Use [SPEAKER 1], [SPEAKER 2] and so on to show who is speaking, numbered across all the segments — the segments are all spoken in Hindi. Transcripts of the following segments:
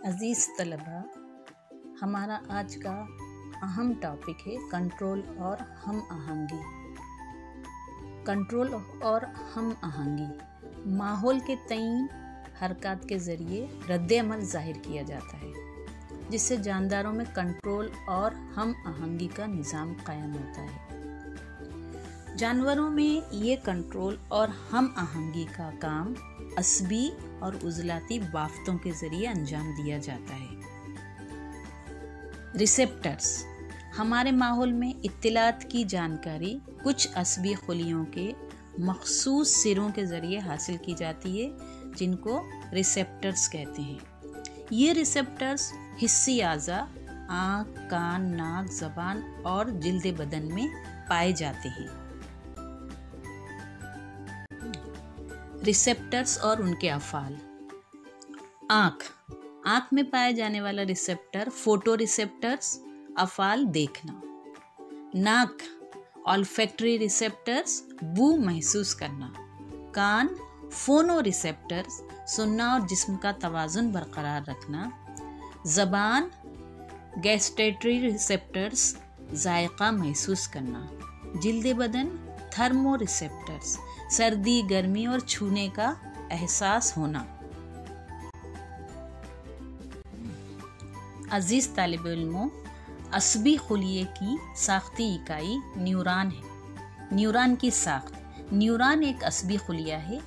[SPEAKER 1] अज़ीज़ तलबा, हमारा आज का अहम टॉपिक है कंट्रोल और हम आहंगी। कंट्रोल और हम आहंगी माहौल के तय हरकत के ज़रिए रद्द-ए-अमल ज़ाहिर किया जाता है, जिससे जानदारों में कंट्रोल और हम आहंगी का निज़ाम कायम होता है। जानवरों में ये कंट्रोल और हम आहंगी का काम असबी और उज़लाती बाफ्तों के ज़रिए अंजाम दिया जाता है। रिसेप्टर्स हमारे माहौल में इत्तिलात की जानकारी कुछ असबी खुलियों के मखसूस सिरों के ज़रिए हासिल की जाती है, जिनको रिसेप्टर्स कहते हैं। ये रिसेप्टर्स हिस्सी आज़ा आँख, कान, नाक, ज़बान और जिल्द बदन में पाए जाते हैं। रिसेप्टर्स और उनके अफ़ाल। आँख में पाए जाने वाला रिसेप्टर फोटो रिसेप्टर्स, अफ़ाल देखना। नाक ऑल्फैक्टरी रिसेप्टर्स, बू महसूस करना। कान फोनो रिसेप्टर्स, सुनना और जिस्म का तवाज़ुन बरकरार रखना। ज़बान गैस्ट्रेटरी रिसेप्टर्स, जायका महसूस करना। जिल्द बदन थर्मो रिसेप्टर्स, सर्दी, गर्मी और छूने का एहसास होना। अजीज़ तालिब इल्मों, असबी खुलिये की साख्ती इकाई न्यूरॉन है। न्यूरॉन की साख्त। न्यूरॉन एक असबी खुलिया है।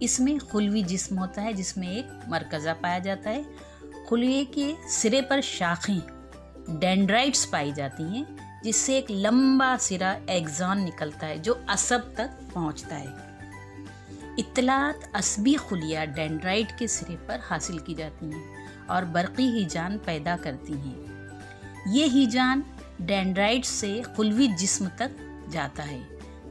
[SPEAKER 1] इसमें खुलवी जिस्म होता है, जिसमें एक मरकज़ा पाया जाता है। खुलिये के सिरे पर शाखें डेंड्राइट्स पाई जाती हैं, जिससे एक लंबा सिरा एक्सॉन निकलता है जो असब तक पहुंचता है। इत्तलात असबी खुलिया डेंड्राइट के सिरे पर हासिल की जाती हैं और बरक़ी हिजान पैदा करती हैं। ये हिजान डेंड्राइट से खुलवी जिस्म तक जाता है,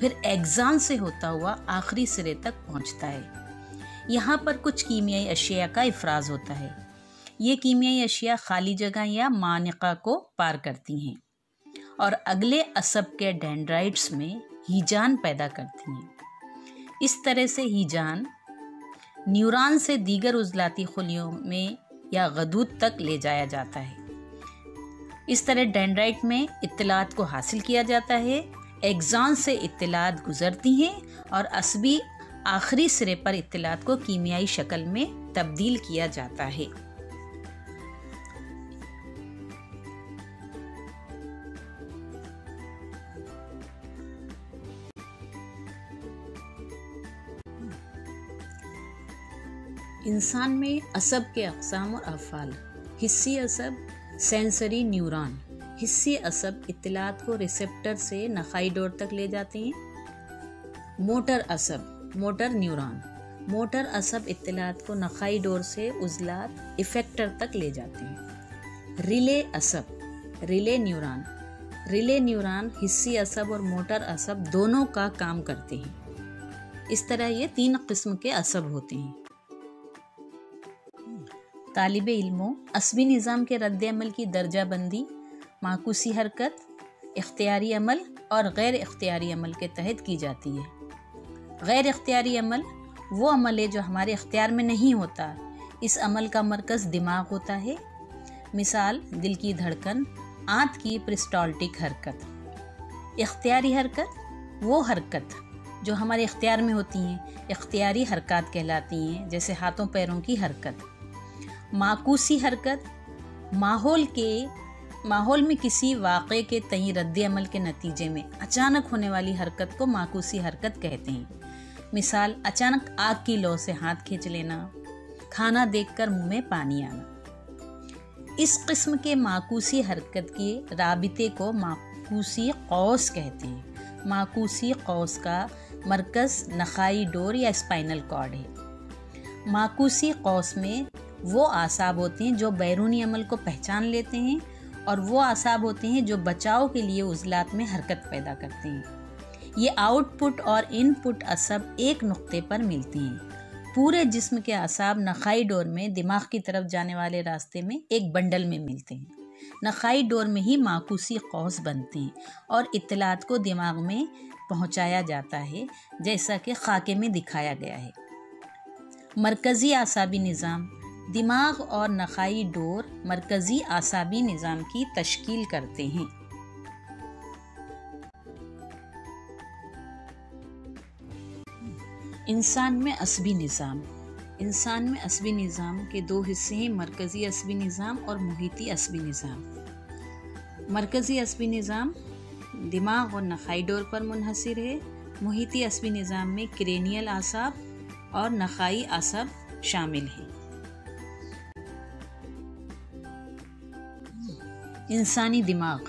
[SPEAKER 1] फिर एक्सॉन से होता हुआ आखिरी सिरे तक पहुंचता है। यहाँ पर कुछ कीमियाई अशिया का इफराज होता है। ये कीमियाई अशिया खाली जगह या मानिका को पार करती हैं और अगले असब के डेंड्राइट्स में हिजान पैदा करती हैं। इस तरह से हिजान न्यूरॉन से दीगर उज़लाती खुलियों में या गदूद तक ले जाया जाता है। इस तरह डेंड्राइट में इत्तलात को हासिल किया जाता है, एक्सॉन से इत्तलात गुजरती हैं और असबी आखिरी सिरे पर इत्तलात को कीमियाई शक्ल में तब्दील किया जाता है। इंसान में असब के अक़साम और अफ़ाल। हिस्सी असब सेंसरी न्यूरॉन। हिस्सी असब इत्तलात को रिसेप्टर से नखाई डोर तक ले जाते हैं। मोटर असब मोटर न्यूरॉन। मोटर असब इत्तलात को नखाई डोर से उज़लात इफ़ेक्टर तक ले जाते हैं। रिले असब रिले न्यूरॉन। रिले न्यूरॉन हिस्सी असब और मोटर असब दोनों का काम करते हैं। इस तरह ये 3 किस्म के असब होते हैं। तालिबे इल्मों, असबी निज़ाम के रद्द-ए-अमल की दर्जाबंदी माकूसी हरकत, इख्तियारी अमल और गैर इख्तियारी अमल के तहत की जाती है। गैर इख्तियारी अमल वो अमल है जो हमारे इख्तियार में नहीं होता। इस अमल का मरकज़ दिमाग होता है। मिसाल, दिल की धड़कन, आंत की पेरिस्टाल्टिक हरकत। इख्तियारी हरकत वो हरकत जो हमारे इख्तियार में होती हैं, इख्तियारी हरकत कहलाती हैं, जैसे हाथों पैरों की हरकत। माकूसी हरकत माहौल में किसी वाक़े के तय रद्द-ए-अमल के नतीजे में अचानक होने वाली हरकत को माकूसी हरकत कहते हैं। मिसाल, अचानक आग की लौ से हाथ खींच लेना, खाना देखकर मुंह में पानी आना। इस किस्म के माकूसी हरकत के राबिते को माकूसी कौस कहते हैं। माकूसी कौस का मरकज़ नखाई डोर या स्पाइनल कॉर्ड है। माकूसी कौस में वो आसाब होते हैं जो बैरूनी अमल को पहचान लेते हैं और वो आसाब होते हैं जो बचाव के लिए उज़लात में हरकत पैदा करते हैं। ये आउटपुट और इनपुट असब एक नुक्ते पर मिलते हैं। पूरे जिस्म के आसाब नखाई डोर में दिमाग की तरफ जाने वाले रास्ते में एक बंडल में मिलते हैं। नखाई डोर में ही माकूसी कौस बनते हैं और इत्तलात को दिमाग में पहुंचाया जाता है, जैसा कि खाके में दिखाया गया है। मरकज़ी आसाबी निज़ाम दिमाग और नखाई डोर मरकजी आसाबी निज़ाम की तश्कील करते हैं। इंसान में असबी निज़ाम। इंसान में असबी निज़ाम के दो हिस्से हैं, मरकज़ी असबी निज़ाम और मुहिती असबी निज़ाम। मरकज़ी असबी निज़ाम दिमाग और नखाई डोर पर मुनहसिर है। मुहिती असबी निज़ाम में क्रेनियल आसाब और नखाई आसाब शामिल हैं। इंसानी दिमाग।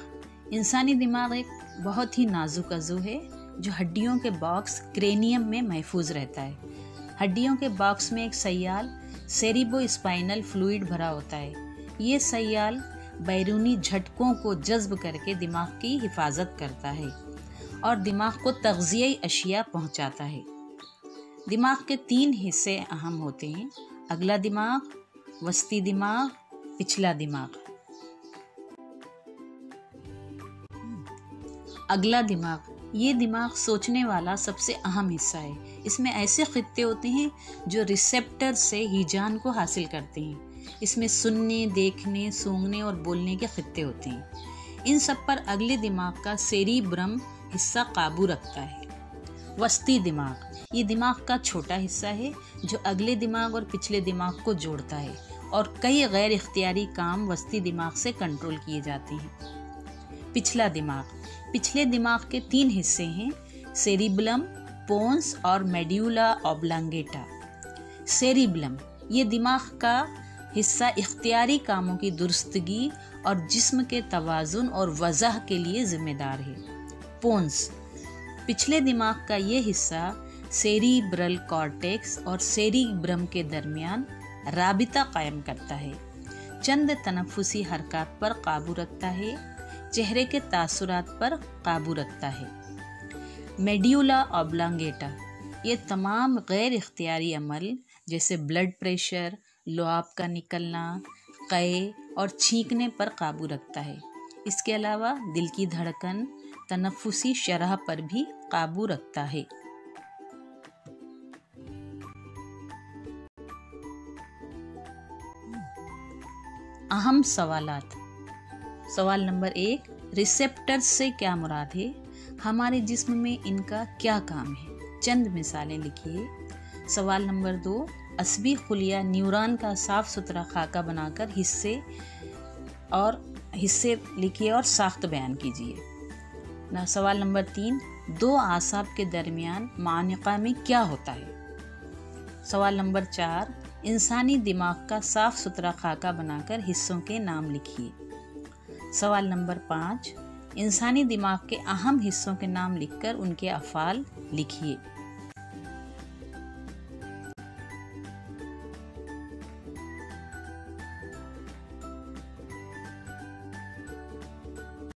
[SPEAKER 1] इंसानी दिमाग एक बहुत ही नाजुक अज़ू है जो हड्डियों के बॉक्स क्रेनियम में महफूज रहता है। हड्डियों के बॉक्स में एक सय्याल सेरिब्रो स्पाइनल फ्लूइड भरा होता है। ये सय्याल बैरूनी झटकों को जज्ब करके दिमाग की हिफाजत करता है और दिमाग को तग़ज़ियाई अशिया पहुंचाता है। दिमाग के 3 हिस्से अहम होते हैं: अगला दिमाग, वस्ती दिमाग, पिछला दिमाग। अगला दिमाग, ये दिमाग सोचने वाला सबसे अहम हिस्सा है। इसमें ऐसे खित्ते होते हैं जो रिसेप्टर से हीजान को हासिल करते हैं। इसमें सुनने, देखने, सूंघने और बोलने के खित्ते होते हैं। इन सब पर अगले दिमाग का सेरिब्रम हिस्सा काबू रखता है। वस्ती दिमाग, ये दिमाग का छोटा हिस्सा है जो अगले दिमाग और पिछले दिमाग को जोड़ता है और कई गैर इख्तियारी काम वस्ती दिमाग से कंट्रोल किए जाते हैं। पिछला दिमाग, पिछले दिमाग के 3 हिस्से हैं: सेरिबलम, पोन्स और मेड्यूला ऑब्लांगेटा। सेरिबलम, ये दिमाग का हिस्सा इख्तियारी कामों की दुरुस्तगी और जिस्म के तवाज़ुन और वज़ह के लिए ज़िम्मेदार है। पोन्स, पिछले दिमाग का ये हिस्सा सेरिब्रल कॉर्टेक्स और सेरिब्रम के दरमियान राबिता कायम करता है, चंद तनफ्फुसी हरकत पर काबू रखता है, चेहरे के तासुरात पर काबू रखता है। मेड्यूला ऑब्लांगेटा, ये तमाम गैर इख्तियारी अमल जैसे ब्लड प्रेशर, लुआब का निकलना, क़य और छींकने पर काबू रखता है। इसके अलावा दिल की धड़कन, तनफ्फुसी शरह पर भी काबू रखता है। अहम सवालात। सवाल नंबर 1, रिसेप्टर्स से क्या मुराद है? हमारे जिस्म में इनका क्या काम है? चंद मिसालें लिखिए। सवाल नंबर 2, असबी खुलिया न्यूरॉन का साफ सुथरा खाका बनाकर हिस्से लिखिए और साख्त बयान कीजिए। सवाल नंबर 3, 2 आसाब के दरमियान मानिका में क्या होता है? सवाल नंबर 4, इंसानी दिमाग का साफ सुथरा खाका बनाकर हिस्सों के नाम लिखिए। सवाल नंबर 5, इंसानी दिमाग के अहम हिस्सों के नाम लिखकर उनके अफ़ाल लिखिए।